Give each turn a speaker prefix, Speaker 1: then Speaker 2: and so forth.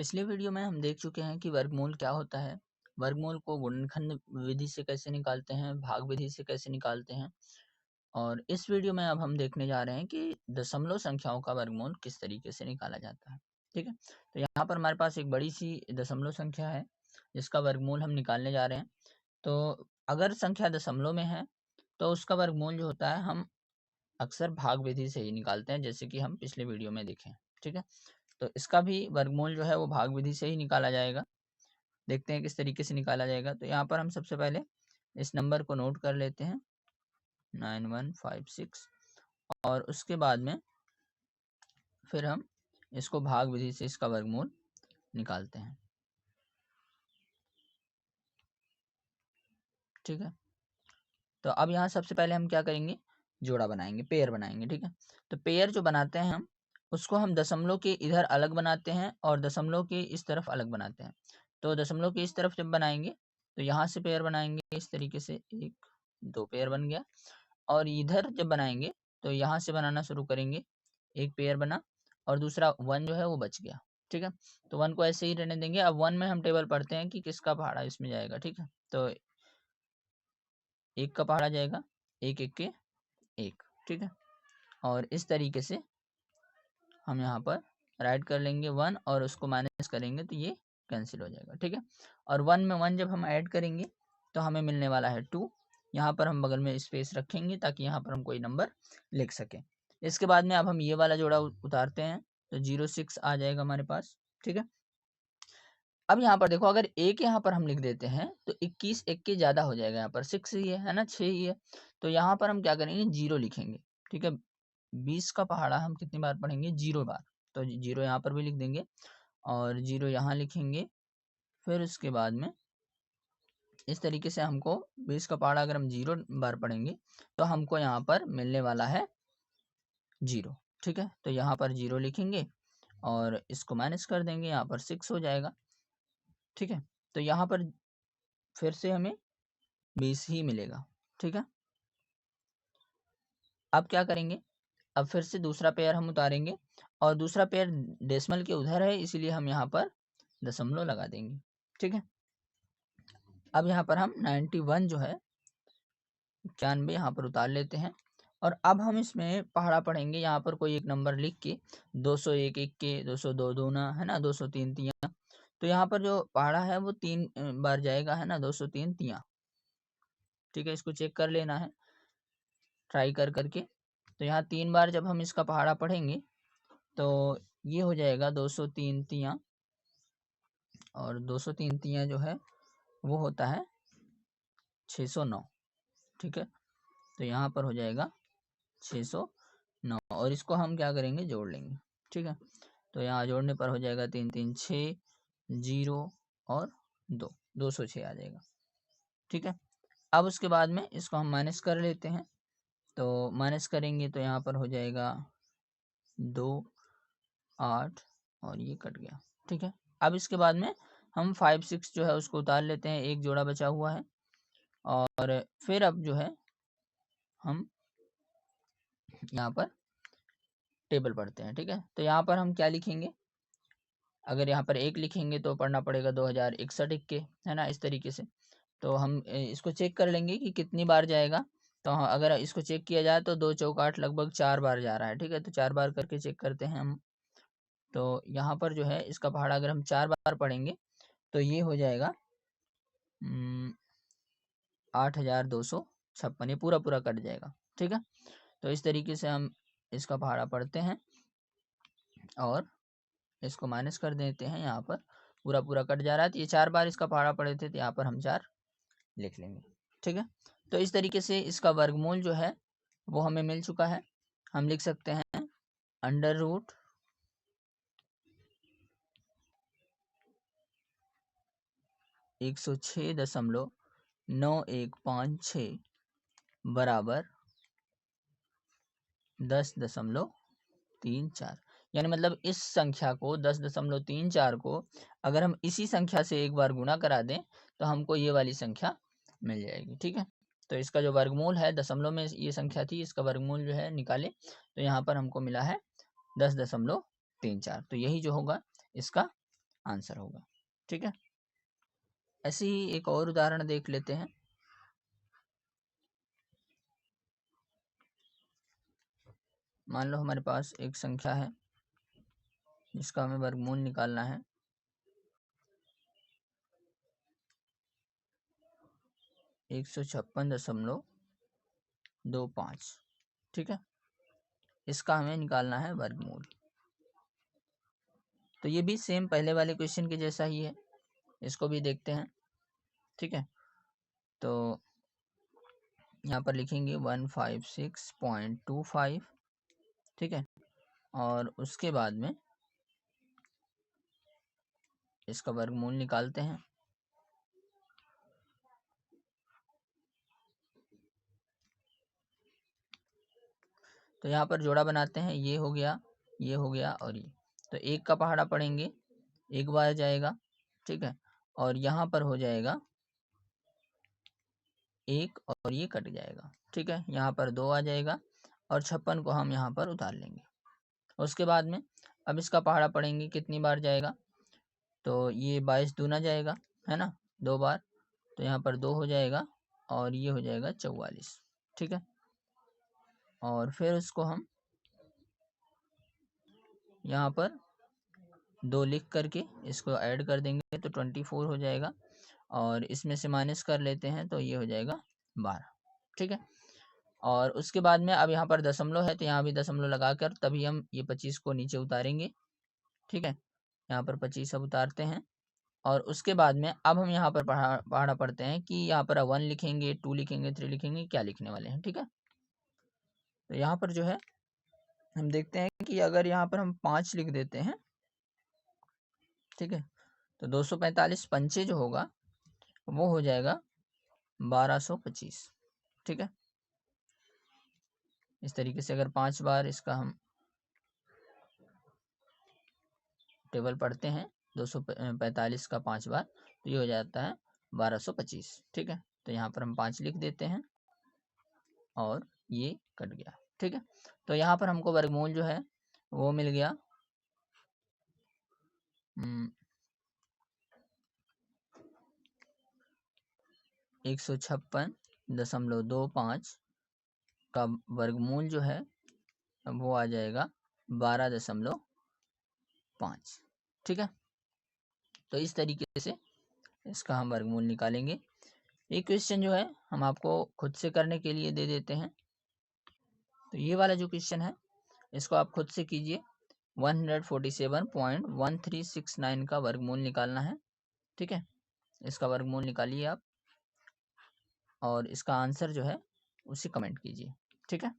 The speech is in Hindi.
Speaker 1: पिछले वीडियो में हम देख चुके हैं कि वर्गमूल क्या होता है, वर्गमूल को गुणनखंड विधि से कैसे निकालते हैं, भाग विधि से कैसे निकालते हैं। और इस वीडियो में अब हम देखने जा रहे हैं कि दशमलव संख्याओं का वर्गमूल किस तरीके से निकाला जाता है। ठीक है, तो यहाँ पर हमारे पास एक बड़ी सी दशमलव संख्या है जिसका वर्गमूल हम निकालने जा रहे हैं। तो अगर संख्या दशमलव में है तो उसका वर्गमूल जो होता है हम अक्सर भाग विधि से ही निकालते हैं, जैसे कि हम पिछले वीडियो में देखें। ठीक है, तो इसका भी वर्गमूल जो है वो भाग विधि से ही निकाला जाएगा। देखते हैं किस तरीके से निकाला जाएगा। तो यहाँ पर हम सबसे पहले इस नंबर को नोट कर लेते हैं 9156 और उसके बाद में फिर हम इसको भाग विधि से इसका वर्गमूल निकालते हैं। ठीक है, तो अब यहाँ सबसे पहले हम क्या करेंगे, जोड़ा बनाएंगे, पेयर बनाएंगे। ठीक है, तो पेयर जो बनाते हैं हम उसको हम दशमलव के इधर अलग बनाते हैं और दशमलव के इस तरफ अलग बनाते हैं। तो दशमलव के इस तरफ जब बनाएंगे तो यहाँ से पेयर बनाएंगे इस तरीके से, एक दो पेयर बन गया। और इधर जब बनाएंगे तो यहाँ से बनाना शुरू करेंगे, एक पेयर बना और दूसरा वन जो है वो बच गया। ठीक है, तो वन को ऐसे ही रहने देंगे। अब वन में हम टेबल पढ़ते हैं कि किसका पहाड़ा इसमें जाएगा। ठीक है, तो एक का पहाड़ा जाएगा, एक एक के एक। ठीक है, और इस तरीके से हम यहाँ पर राइट कर लेंगे वन और उसको माइनस करेंगे तो ये कैंसिल हो जाएगा। ठीक है, और वन में वन जब हम ऐड करेंगे तो हमें मिलने वाला है 2। यहाँ पर हम बगल में स्पेस रखेंगे ताकि यहाँ पर हम कोई नंबर लिख सकें। इसके बाद में अब हम ये वाला जोड़ा उतारते हैं तो 06 आ जाएगा हमारे पास। ठीक है, अब यहाँ पर देखो, अगर एक यहाँ पर हम लिख देते हैं तो 21 एक के ज़्यादा हो जाएगा, यहाँ पर 6 ही है ना, 6 ही है। तो यहाँ पर हम क्या करेंगे, 0 लिखेंगे। ठीक है, 20 का पहाड़ा हम कितनी बार पढ़ेंगे, 0 बार। तो 0 यहाँ पर भी लिख देंगे और 0 यहाँ लिखेंगे। फिर उसके बाद में इस तरीके से हमको 20 का पहाड़ा अगर हम 0 बार पढ़ेंगे तो हमको यहाँ पर मिलने वाला है 0। ठीक है, तो यहाँ पर 0 लिखेंगे और इसको माइनस कर देंगे, यहाँ पर 6 हो जाएगा। ठीक है, तो यहाँ पर फिर से हमें 20 ही मिलेगा। ठीक है, अब क्या करेंगे, अब फिर से दूसरा पेयर हम उतारेंगे और दूसरा पेयर डेसिमल के उधर है इसीलिए हम यहाँ पर दशमलव लगा देंगे। ठीक है, अब यहाँ पर हम 91 जो है 91 यहाँ पर उतार लेते हैं और अब हम इसमें पहाड़ा पढ़ेंगे। यहाँ पर कोई एक नंबर लिख के 201 एक के, 202 दूना है ना, 203 तिया। तो यहाँ पर जो पहाड़ा है वो 3 बार जाएगा, है ना, 203 तिया। ठीक है, इसको चेक कर लेना है ट्राई कर करके। तो यहाँ 3 बार जब हम इसका पहाड़ा पढ़ेंगे तो ये हो जाएगा 203 तिया, और 203 तिया जो है वो होता है 609। ठीक है, तो यहाँ पर हो जाएगा 609 और इसको हम क्या करेंगे, जोड़ लेंगे। ठीक है, तो यहाँ जोड़ने पर हो जाएगा 3 3 6 0 और 2 206 आ जाएगा। ठीक है, अब उसके बाद में इसको हम माइनस कर लेते हैं। तो माइनस करेंगे तो यहाँ पर हो जाएगा 2 8 और ये कट गया। ठीक है, अब इसके बाद में हम 5 6 जो है उसको उतार लेते हैं, एक जोड़ा बचा हुआ है। और फिर अब जो है हम यहाँ पर टेबल पढ़ते हैं। ठीक है, तो यहाँ पर हम क्या लिखेंगे, अगर यहाँ पर एक लिखेंगे तो पढ़ना पड़ेगा 2061 के, है ना, इस तरीके से। तो हम इसको चेक कर लेंगे कि कितनी बार जाएगा। तो अगर इसको चेक किया जाए तो 2 चौक 8 लगभग 4 बार जा रहा है। ठीक है, तो 4 बार करके चेक करते हैं हम। तो यहाँ पर जो है इसका पहाड़ा अगर हम 4 बार पढ़ेंगे तो ये हो जाएगा 8256, ये पूरा पूरा कट जाएगा। ठीक है, तो इस तरीके से हम इसका पहाड़ा पढ़ते हैं और इसको माइनस कर देते हैं। यहाँ पर पूरा पूरा कट जा रहा है तो ये 4 बार इसका पहाड़ा पढ़े थे तो यहाँ पर हम 4 लिख लेंगे। ठीक है, तो इस तरीके से इसका वर्गमूल जो है वो हमें मिल चुका है। हम लिख सकते हैं अंडर रूट 106.9156 बराबर 10.34। यानी मतलब इस संख्या को 10.34 को अगर हम इसी संख्या से एक बार गुणा करा दें तो हमको ये वाली संख्या मिल जाएगी। ठीक है, तो इसका जो वर्गमूल है, दशमलव में ये संख्या थी, इसका वर्गमूल जो है निकाले तो यहाँ पर हमको मिला है 10.34। तो यही जो होगा इसका आंसर होगा। ठीक है, ऐसे ही एक और उदाहरण देख लेते हैं। मान लो हमारे पास एक संख्या है जिसका हमें वर्गमूल निकालना है। एक 156.25। ठीक है, इसका हमें निकालना है वर्गमूल। तो ये भी सेम पहले वाले क्वेश्चन के जैसा ही है, इसको भी देखते हैं। ठीक है, तो यहाँ पर लिखेंगे 156.25। ठीक है, और उसके बाद में इसका वर्गमूल निकालते हैं। तो यहाँ पर जोड़ा बनाते हैं, ये हो गया, ये हो गया और ये। तो एक का पहाड़ा पड़ेंगे, एक बार जाएगा। ठीक है, और यहाँ पर हो जाएगा एक और ये कट जाएगा। ठीक है, यहाँ पर 2 आ जाएगा और 56 को हम यहाँ पर उतार लेंगे। उसके बाद में अब इसका पहाड़ा पड़ेंगे, कितनी बार जाएगा? तो ये 22 दूना जाएगा, है ना, 2 बार। तो यहाँ पर 2 हो जाएगा और ये हो जाएगा 44। ठीक है, और फिर उसको हम यहाँ पर 2 लिख करके इसको ऐड कर देंगे तो 24 हो जाएगा, और इसमें से माइनस कर लेते हैं तो ये हो जाएगा 12। ठीक है, और उसके बाद में अब यहाँ पर दशमलव है तो यहाँ भी दशमलव लगाकर तभी हम ये 25 को नीचे उतारेंगे। ठीक है, यहाँ पर 25 अब उतारते हैं, और उसके बाद में अब हम यहाँ पर पहाड़ा पढ़ते हैं कि यहाँ पर 1 लिखेंगे, 2 लिखेंगे, 3 लिखेंगे, क्या लिखने वाले हैं। ठीक है, तो यहाँ पर जो है हम देखते हैं कि अगर यहाँ पर हम 5 लिख देते हैं, ठीक है, तो 245 पंचे जो होगा वो हो जाएगा 1225। ठीक है, इस तरीके से अगर 5 बार इसका हम टेबल पढ़ते हैं 245 का 5 बार, तो ये हो जाता है 1225। ठीक है, तो यहाँ पर हम 5 लिख देते हैं और ये कट गया। ठीक है, तो यहाँ पर हमको वर्गमूल जो है वो मिल गया 156.25 का वर्गमूल जो है वो आ जाएगा 12.5। ठीक है, तो इस तरीके से इसका हम वर्गमूल निकालेंगे। एक क्वेश्चन जो है हम आपको खुद से करने के लिए दे देते हैं। तो ये वाला जो क्वेश्चन है इसको आप खुद से कीजिए। 147.1369 का वर्गमूल निकालना है। ठीक है, इसका वर्गमूल निकालिए आप और इसका आंसर जो है उसे कमेंट कीजिए। ठीक है।